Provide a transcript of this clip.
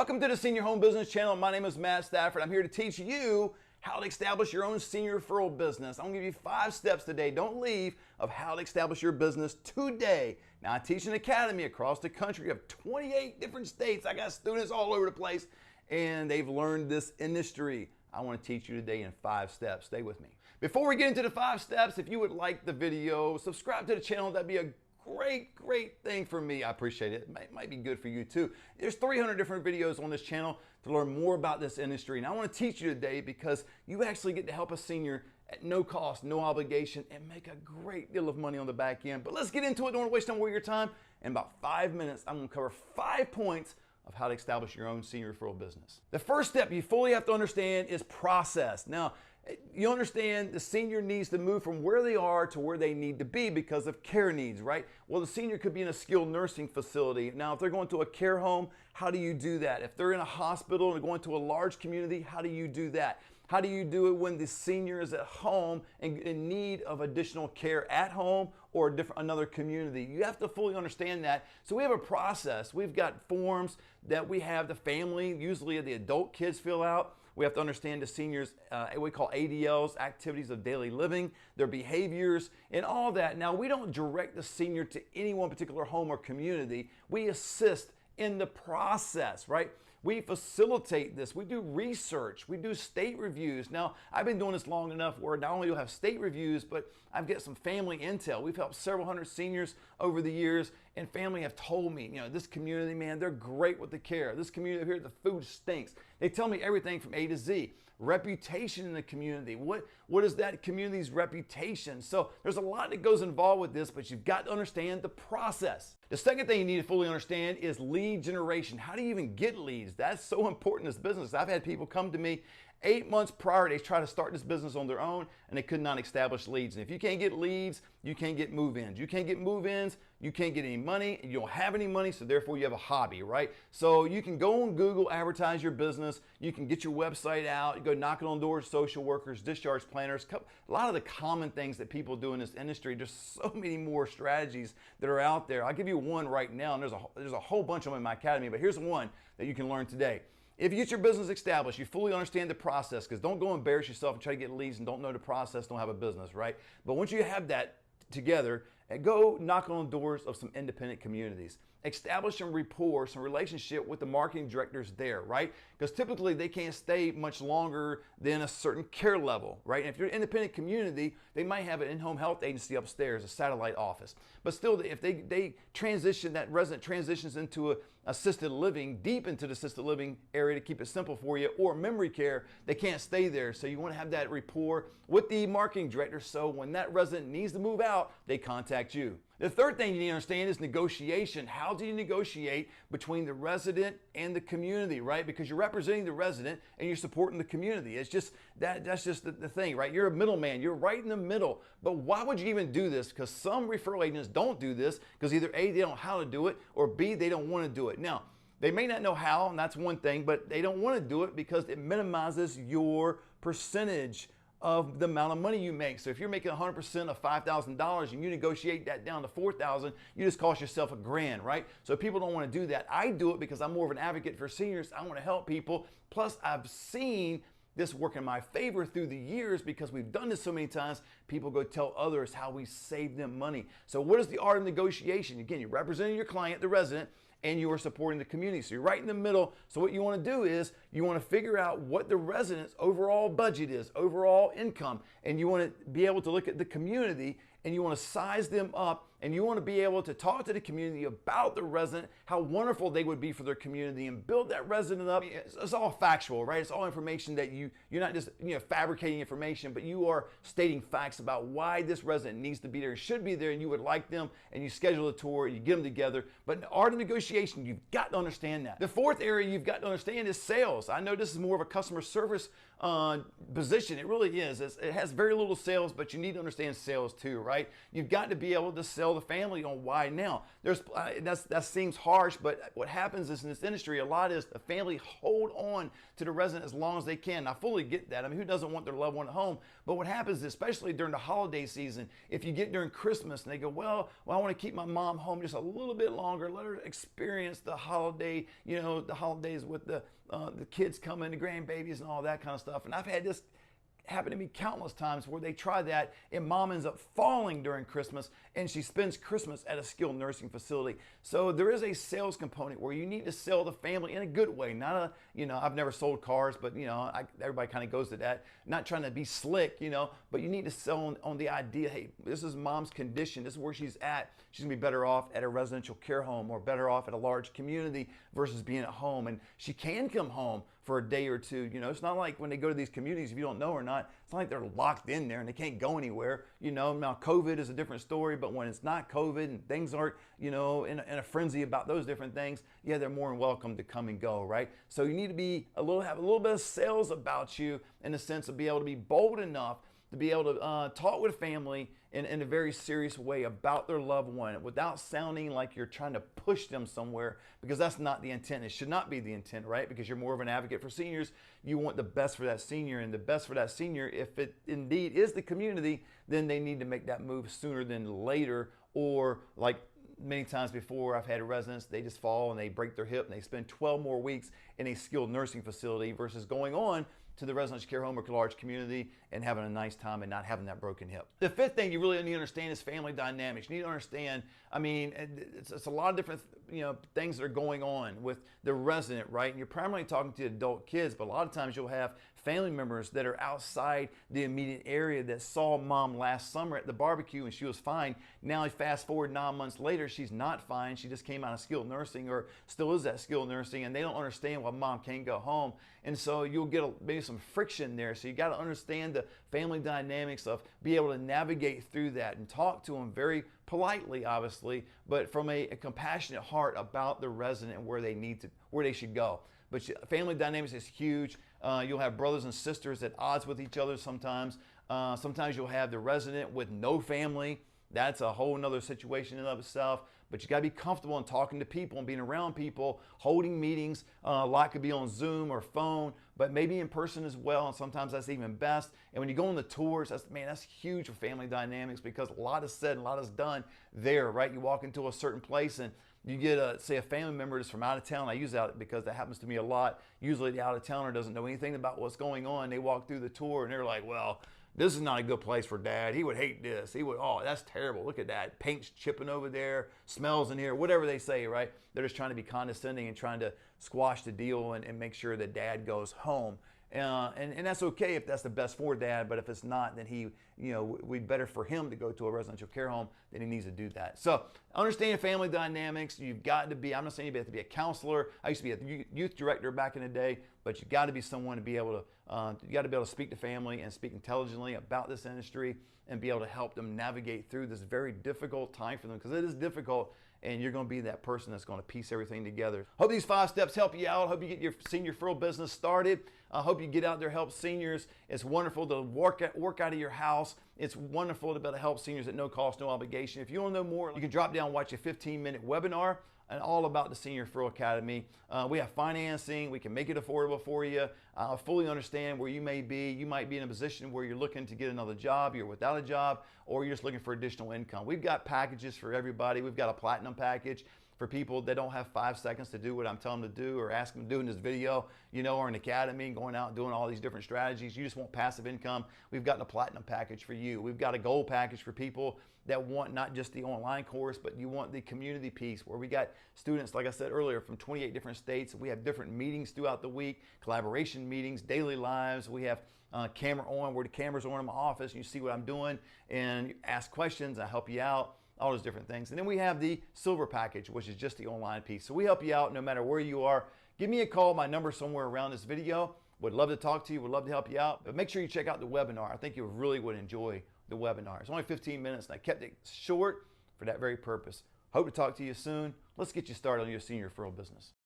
Welcome to the Senior Home Business Channel. My name is Matt Stafford. I'm here to teach you how to establish your own senior referral business. I'm going to give you 5 steps today, don't leave, of how to establish your business today. Now, I teach an academy across the country of 28 different states. I got students all over the place, and they've learned this industry. I want to teach you today in 5 steps. Stay with me. Before we get into the 5 steps, if you would like the video, subscribe to the channel. That'd be a great thing for me. I appreciate it. It might be good for you too. There's 300 different videos on this channel to learn more about this industry. And I want to teach you today because you actually get to help a senior at no cost, no obligation, and make a great deal of money on the back end. But let's get into it. Don't want to waste time with your time. In about 5 minutes, I'm going to cover 5 points of how to establish your own senior referral business. The first step you fully have to understand is process. Now, you understand the senior needs to move from where they are to where they need to be because of care needs, right? Well, the senior could be in a skilled nursing facility. Now, if they're going to a care home, how do you do that? If they're in a hospital and going to a large community, how do you do that? How do you do it when the senior is at home and in need of additional care at home or another community? You have to fully understand that. So we have a process. We've got forms that we have the family, usually the adult kids, fill out. We have to understand the seniors, what we call ADLs, activities of daily living, their behaviors, and all that. Now, we don't direct the senior to any one particular home or community. We assist in the process, right? We facilitate this. We do research. We do state reviews. Now, I've been doing this long enough where not only do I have state reviews, but I've got some family intel. We've helped several hundred seniors over the years, and family have told me, this community, man, they're great with the care. This community here, the food stinks. They tell me everything from A to Z. Reputation in the community. What is that community's reputation? So there's a lot that goes involved with this, but you've got to understand the process. The second thing you need to fully understand is lead generation. How do you even get leads? That's so important in this business. I've had people come to me 8 months prior, they try to start this business on their own and they could not establish leads. And if you can't get leads, you can't get move-ins. You can't get move-ins, you can't get any money, and you don't have any money, so therefore you have a hobby, right? So you can go on Google, advertise your business, you can get your website out, you go knocking on doors, social workers, discharge planners, a lot of the common things that people do in this industry. There's so many more strategies that are out there. I'll give you one right now, and there's a whole bunch of them in my academy, but here's one that you can learn today. If you get your business established, you fully understand the process, because don't go embarrass yourself and try to get leads and don't know the process, don't have a business, right? But once you have that together, go knock on doors of some independent communities. Establish some rapport, some relationship with the marketing directors there, right? Because typically they can't stay much longer than a certain care level, right? And if you're an independent community, they might have an in-home health agency upstairs, a satellite office. But still, if they transition, that resident transitions into a assisted living, deep into the assisted living area to keep it simple for you, or memory care, they can't stay there. So you want to have that rapport with the marketing director, so when that resident needs to move out, they contact you. The third thing you need to understand is negotiation. How do you negotiate between the resident and the community, right? Because you're representing the resident and you're supporting the community. It's just that's just the thing, right? You're a middleman. You're right in the middle. But why would you even do this? Because some referral agents don't do this because either A, they don't know how to do it, or B, they don't want to do it. Now, they may not know how, and that's one thing, but they don't want to do it because it minimizes your percentage of the amount of money you make. So if you're making 100% of $5,000 and you negotiate that down to $4,000, you just cost yourself $1,000, right? So people don't want to do that. I do it because I'm more of an advocate for seniors. I want to help people. Plus, I've seen this work in my favor through the years because we've done this so many times. People go tell others how we save them money. So what is the art of negotiation? Again, you're representing your client, the resident, and you are supporting the community. So you're right in the middle. So what you want to do is you want to figure out what the resident's overall budget is, overall income, and you want to be able to look at the community and you want to size them up, and you want to be able to talk to the community about the resident, how wonderful they would be for their community, and build that resident up. It's all factual, right? It's all information that you're not just fabricating information, but you are stating facts about why this resident needs to be there, should be there, and you would like them, and you schedule a tour, and you get them together. But in the art of negotiation, you've got to understand that. The fourth area you've got to understand is sales. I know this is more of a customer service position. It really is. It has very little sales, but you need to understand sales too, right? You've got to be able to sell sell the family on why now. That seems harsh, but what happens is in this industry, a lot is the family hold on to the resident as long as they can. I fully get that. I mean, who doesn't want their loved one at home? But what happens, especially during the holiday season, if you get during Christmas and they go, well, I want to keep my mom home just a little bit longer, let her experience the holiday, the holidays with the kids coming, the grandbabies and all that kind of stuff. And I've had this happen to me countless times where they try that and mom ends up falling during Christmas and she spends Christmas at a skilled nursing facility. So there is a sales component where you need to sell the family in a good way, not I've never sold cars, but everybody kind of goes to that, not trying to be slick, but you need to sell on the idea, hey, this is mom's condition, this is where she's at. She's gonna be better off at a residential care home or better off at a large community versus being at home. And she can come home for a day or two. It's not like when they go to these communities, if you don't know or not, it's not like they're locked in there and they can't go anywhere. Now COVID is a different story, but when it's not COVID and things aren't, in a frenzy about those different things, yeah, they're more than welcome to come and go, right? So you need to have a little bit of sales about you in the sense of be able to be bold enough to be able to talk with family in a very serious way about their loved one without sounding like you're trying to push them somewhere, because that's not the intent. It should not be the intent, right? Because you're more of an advocate for seniors. You want the best for that senior, and the best for that senior, if it indeed is the community, then they need to make that move sooner than later. Or like many times before, I've had residents, they just fall and they break their hip and they spend 12 more weeks in a skilled nursing facility versus going on to the residential care home or large community and having a nice time and not having that broken hip. The fifth thing you really need to understand is family dynamics. You need to understand, it's a lot of different things that are going on with the resident, right? And you're primarily talking to adult kids, but a lot of times you'll have family members that are outside the immediate area that saw mom last summer at the barbecue and she was fine. Now fast forward 9 months later, she's not fine. She just came out of skilled nursing or still is at skilled nursing, and they don't understand why mom can't go home. And so you'll get maybe some friction there. So you got to understand the family dynamics of be able to navigate through that and talk to them very politely, obviously, but from a compassionate heart about the resident and where they should go. But family dynamics is huge. You'll have brothers and sisters at odds with each other sometimes. Sometimes you'll have the resident with no family. That's a whole nother situation in and of itself. But you got to be comfortable in talking to people and being around people, holding meetings. A lot could be on Zoom or phone, but maybe in person as well. And sometimes that's even best. And when you go on the tours, that's huge for family dynamics, because a lot is said and a lot is done there, right? You walk into a certain place and you get say a family member that's from out of town. I use that because that happens to me a lot. Usually the out of towner doesn't know anything about what's going on. They walk through the tour and they're like, well, this is not a good place for dad. He would hate this. Oh, that's terrible. Look at that. Paint's chipping over there, smells in here, whatever they say, right? They're just trying to be condescending and trying to squash the deal and make sure that dad goes home. And that's okay if that's the best for dad, but if it's not, then we'd better for him to go to a residential care home, then he needs to do that. So understanding family dynamics, you've got to be, I'm not saying you have to be a counselor. I used to be a youth director back in the day, but you've got to be someone to be able to, you got to be able to speak to family and speak intelligently about this industry and be able to help them navigate through this very difficult time for them, because it is difficult. And you're going to be that person that's going to piece everything together. Hope these 5 steps help you out. Hope you get your senior referral business started. I hope you get out there, help seniors. It's wonderful to work out of your house. It's wonderful to be able to help seniors at no cost, no obligation. If you want to know more, you can drop down and watch a 15-minute webinar and all about the Senior Referral Academy. We have financing. We can make it affordable for you. I fully understand where you may be. You might be in a position where you're looking to get another job, you're without a job, or you're just looking for additional income. We've got packages for everybody. We've got a platinum package for people that don't have 5 seconds to do what I'm telling them to do or ask them to do in this video, or an academy and going out and doing all these different strategies. You just want passive income. We've got a platinum package for you. We've got a gold package for people that want not just the online course, but you want the community piece, where we got students, like I said earlier, from 28 different states. We have different meetings throughout the week, collaboration meetings, daily lives. We have camera on, where the camera's on in my office. You see what I'm doing and you ask questions. I help you out, all those different things. And then we have the silver package, which is just the online piece. So we help you out no matter where you are. Give me a call. My number's somewhere around this video. Would love to talk to you. Would love to help you out. But make sure you check out the webinar. I think you really would enjoy the webinar. It's only 15 minutes and I kept it short for that very purpose. Hope to talk to you soon. Let's get you started on your senior referral business.